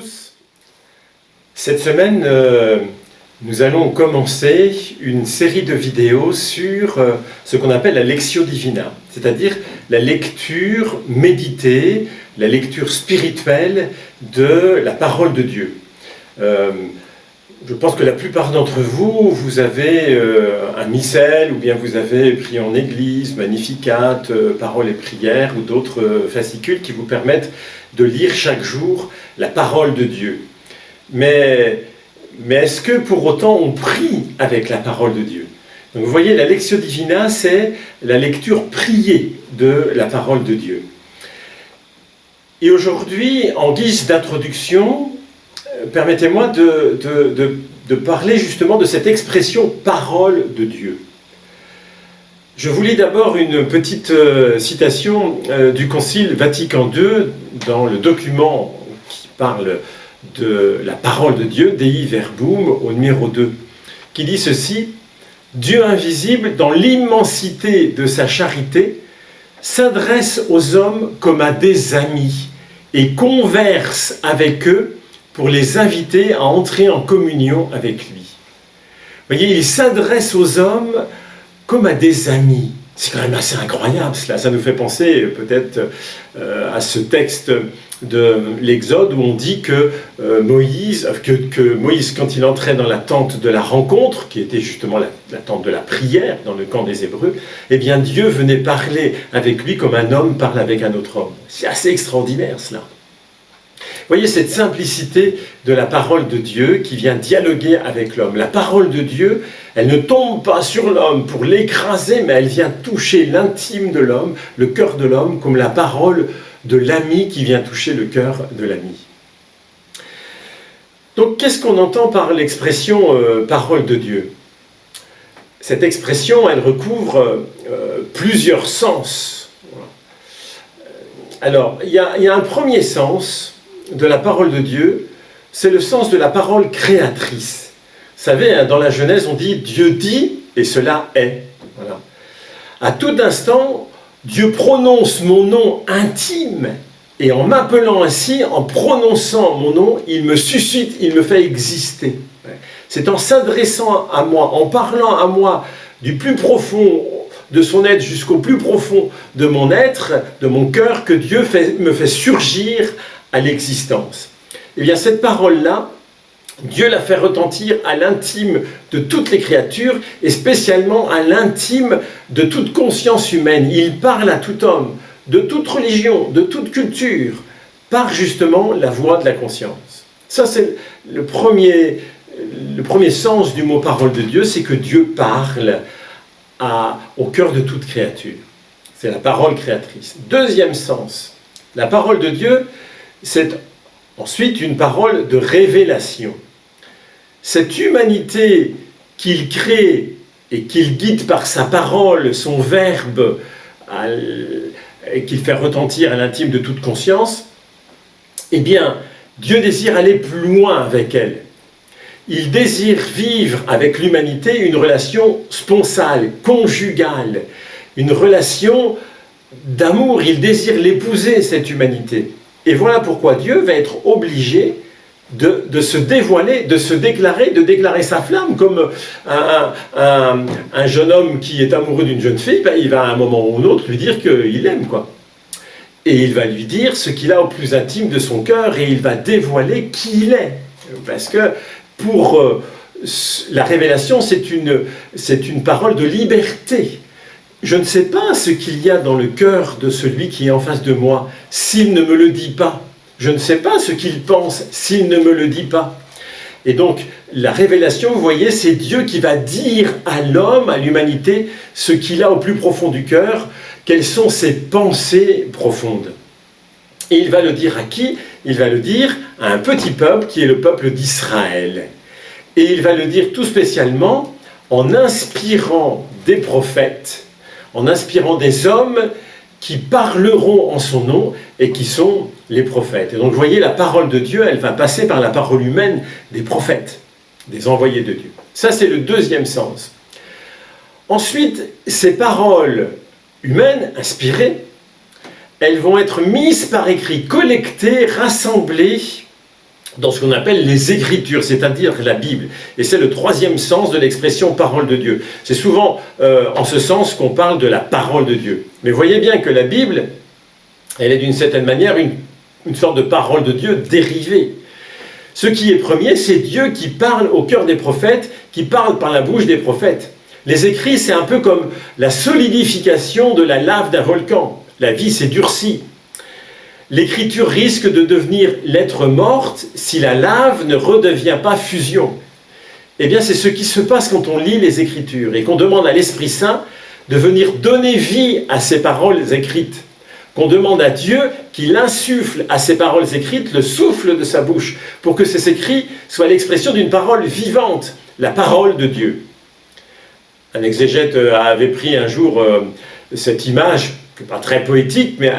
tous. Cette semaine, nous allons commencer une série de vidéos sur ce qu'on appelle la Lectio Divina, c'est-à-dire la lecture méditée, la lecture spirituelle de la parole de Dieu. Je pense que la plupart d'entre vous, vous avez un missel ou bien vous avez prié en église, Magnificat, paroles et prières ou d'autres fascicules qui vous permettent de lire chaque jour la parole de Dieu. Mais est-ce que pour autant on prie avec la parole de Dieu? Donc vous voyez, la Lectio Divina, c'est la lecture priée de la parole de Dieu. Et aujourd'hui, en guise d'introduction, permettez-moi de parler justement de cette expression « parole de Dieu ». Je vous lis d'abord une petite citation du Concile Vatican II dans le document qui parle de la parole de Dieu, Dei Verbum, au numéro 2, qui dit ceci: « Dieu invisible, dans l'immensité de sa charité, s'adresse aux hommes comme à des amis et converse avec eux pour les inviter à entrer en communion avec lui. » Vous voyez, il s'adresse aux hommes comme à des amis. C'est quand même assez incroyable cela. Ça nous fait penser peut-être à ce texte de l'Exode où on dit que Moïse, quand il entrait dans la tente de la rencontre, qui était justement la tente de la prière dans le camp des Hébreux, eh bien Dieu venait parler avec lui comme un homme parle avec un autre homme. C'est assez extraordinaire cela. Vous voyez cette simplicité de la parole de Dieu qui vient dialoguer avec l'homme. La parole de Dieu, elle ne tombe pas sur l'homme pour l'écraser, mais elle vient toucher l'intime de l'homme, le cœur de l'homme, comme la parole de l'ami qui vient toucher le cœur de l'ami. Donc qu'est-ce qu'on entend par l'expression parole de Dieu? Cette expression, elle recouvre plusieurs sens. Alors, il y a un premier sens de la parole de Dieu, c'est le sens de la parole créatrice. Vous savez, dans la Genèse, on dit « Dieu dit et cela est ». Voilà. À tout instant, Dieu prononce mon nom intime et en m'appelant ainsi, en prononçant mon nom, il me suscite, il me fait exister. C'est en s'adressant à moi, en parlant à moi du plus profond de son être jusqu'au plus profond de mon être, de mon cœur, que Dieu me fait surgir à l'existence. Eh bien, cette parole-là, Dieu la fait retentir à l'intime de toutes les créatures et spécialement à l'intime de toute conscience humaine. Il parle à tout homme, de toute religion, de toute culture, par justement la voix de la conscience. Ça, c'est le premier sens du mot parole de Dieu, c'est que Dieu parle au cœur de toute créature. C'est la parole créatrice. Deuxième sens, la parole de Dieu, c'est ensuite une parole de révélation. Cette humanité qu'il crée et qu'il guide par sa parole, son verbe, et qu'il fait retentir à l'intime de toute conscience, eh bien, Dieu désire aller plus loin avec elle. Il désire vivre avec l'humanité une relation sponsale, conjugale, une relation d'amour. Il désire l'épouser, cette humanité. Et voilà pourquoi Dieu va être obligé de se dévoiler, de se déclarer, de déclarer sa flamme, comme un jeune homme qui est amoureux d'une jeune fille, ben, il va à un moment ou un autre lui dire qu'il l'aime, quoi. Et il va lui dire ce qu'il a au plus intime de son cœur et il va dévoiler qui il est. Parce que pour la révélation, c'est une parole de liberté. Je ne sais pas ce qu'il y a dans le cœur de celui qui est en face de moi s'il ne me le dit pas. Je ne sais pas ce qu'il pense s'il ne me le dit pas. Et donc, la révélation, vous voyez, c'est Dieu qui va dire à l'homme, à l'humanité, ce qu'il a au plus profond du cœur, quelles sont ses pensées profondes. Et il va le dire à qui? Il va le dire à un petit peuple qui est le peuple d'Israël. Et il va le dire tout spécialement en inspirant des prophètes, en inspirant des hommes qui parleront en son nom et qui sont les prophètes. Et donc vous voyez, la parole de Dieu, elle va passer par la parole humaine des prophètes, des envoyés de Dieu. Ça, c'est le deuxième sens. Ensuite, ces paroles humaines, inspirées, elles vont être mises par écrit, collectées, rassemblées dans ce qu'on appelle les Écritures, c'est-à-dire la Bible. Et c'est le troisième sens de l'expression parole de Dieu. C'est souvent en ce sens qu'on parle de la parole de Dieu. Mais voyez bien que la Bible, elle est d'une certaine manière une sorte de parole de Dieu dérivée. Ce qui est premier, c'est Dieu qui parle au cœur des prophètes, qui parle par la bouche des prophètes. Les écrits, c'est un peu comme la solidification de la lave d'un volcan. La vie s'est durcie. L'écriture risque de devenir lettre morte si la lave ne redevient pas fusion. Eh bien, c'est ce qui se passe quand on lit les Écritures et qu'on demande à l'Esprit Saint de venir donner vie à ces paroles écrites. Qu'on demande à Dieu qu'il insuffle à ces paroles écrites le souffle de sa bouche pour que ces écrits soient l'expression d'une parole vivante, la parole de Dieu. Un exégète avait pris un jour cette image, pas très poétique, mais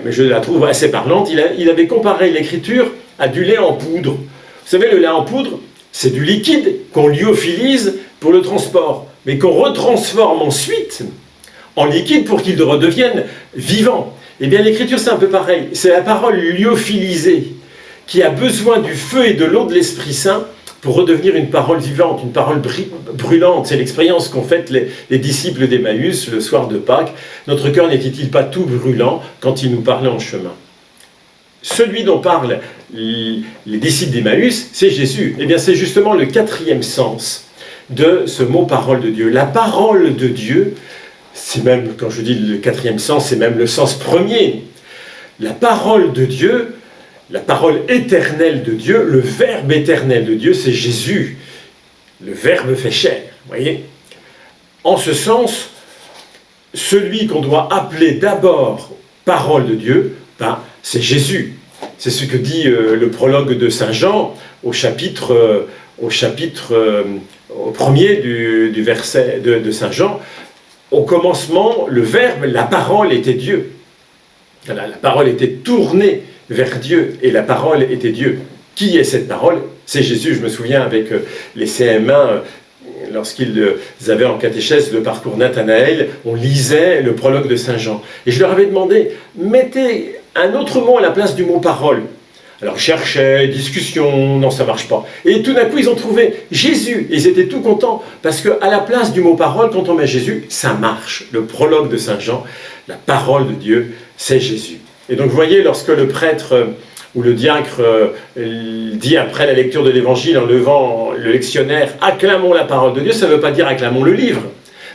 je la trouve assez parlante. Il avait comparé l'écriture à du lait en poudre. Vous savez, le lait en poudre, c'est du liquide qu'on lyophilise pour le transport, mais qu'on retransforme ensuite en liquide pour qu'il redevienne vivant. Eh bien, l'écriture, c'est un peu pareil. C'est la parole lyophilisée qui a besoin du feu et de l'eau de l'Esprit Saint pour redevenir une parole vivante, une parole brûlante. C'est l'expérience qu'ont faite les disciples d'Emmaüs le soir de Pâques. Notre cœur n'était-il pas tout brûlant quand il nous parlait en chemin? Celui dont parlent les disciples d'Emmaüs, c'est Jésus. Eh bien, c'est justement le quatrième sens de ce mot parole de Dieu. La parole de Dieu, c'est même, quand je dis le quatrième sens, c'est même le sens premier. La parole de Dieu, la parole éternelle de Dieu, le Verbe éternel de Dieu, c'est Jésus. Le Verbe fait chair, voyez. En ce sens, celui qu'on doit appeler d'abord parole de Dieu, c'est Jésus. C'est ce que dit le prologue de Saint Jean au chapitre premier du verset de Saint Jean. Au commencement, le Verbe, la parole était Dieu. La parole était tournée vers Dieu, et la parole était Dieu. Qui est cette parole? C'est Jésus. Je me souviens avec les CM1, lorsqu'ils avaient en catéchèse le parcours Nathanaël, on lisait le prologue de Saint Jean. Et je leur avais demandé, mettez un autre mot à la place du mot parole. Alors, cherchaient, discussion, non, ça ne marche pas. Et tout d'un coup, ils ont trouvé Jésus. Et ils étaient tout contents, parce qu'à la place du mot parole, quand on met Jésus, ça marche. Le prologue de Saint Jean, la parole de Dieu, c'est Jésus. Et donc, vous voyez, lorsque le prêtre ou le diacre dit après la lecture de l'Évangile, en levant le lectionnaire, acclamons la parole de Dieu, ça ne veut pas dire acclamons le livre.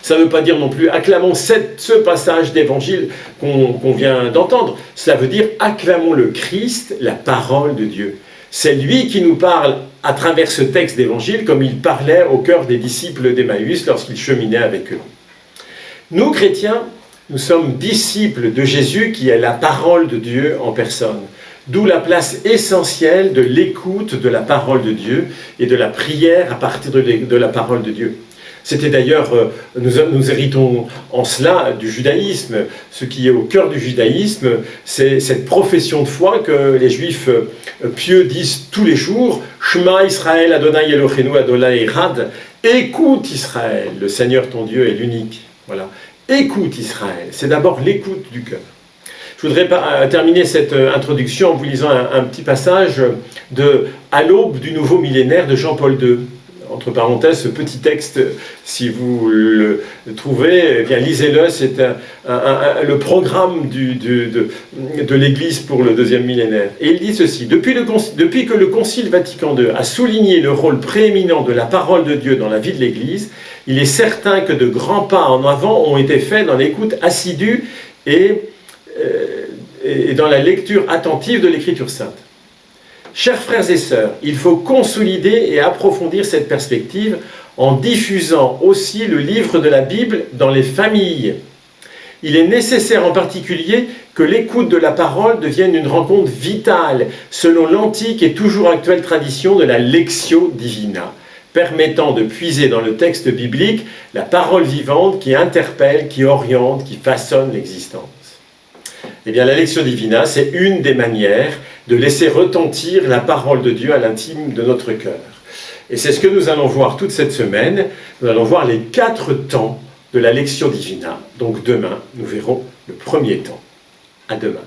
Ça ne veut pas dire non plus acclamons ce passage d'évangile qu'on vient d'entendre. Cela veut dire acclamons le Christ, la parole de Dieu. C'est lui qui nous parle à travers ce texte d'évangile comme il parlait au cœur des disciples d'Emmaüs lorsqu'il cheminait avec eux. Nous, chrétiens, nous sommes disciples de Jésus qui est la parole de Dieu en personne. D'où la place essentielle de l'écoute de la parole de Dieu et de la prière à partir de la parole de Dieu. C'était d'ailleurs, nous héritons en cela du judaïsme. Ce qui est au cœur du judaïsme, c'est cette profession de foi que les juifs pieux disent tous les jours. Shema Israël, Adonai Eloheinu, Adonai Echad. Écoute Israël, le Seigneur ton Dieu est l'unique. Voilà. Écoute Israël, c'est d'abord l'écoute du cœur. Je voudrais terminer cette introduction en vous lisant un petit passage de « À l'aube du nouveau millénaire » de Jean-Paul II. Entre parenthèses, ce petit texte, si vous le trouvez, eh bien lisez-le, c'est le programme de l'Église pour le deuxième millénaire. Et il dit ceci, depuis que le Concile Vatican II a souligné le rôle prééminent de la parole de Dieu dans la vie de l'Église, il est certain que de grands pas en avant ont été faits dans l'écoute assidue et dans la lecture attentive de l'Écriture sainte. Chers frères et sœurs, il faut consolider et approfondir cette perspective en diffusant aussi le livre de la Bible dans les familles. Il est nécessaire en particulier que l'écoute de la parole devienne une rencontre vitale selon l'antique et toujours actuelle tradition de la Lectio Divina, permettant de puiser dans le texte biblique la parole vivante qui interpelle, qui oriente, qui façonne l'existence. Eh bien, la Lectio Divina, c'est une des manières de laisser retentir la parole de Dieu à l'intime de notre cœur. Et c'est ce que nous allons voir toute cette semaine. Nous allons voir les 4 temps de la Lectio Divina. Donc demain, nous verrons le premier temps. À demain.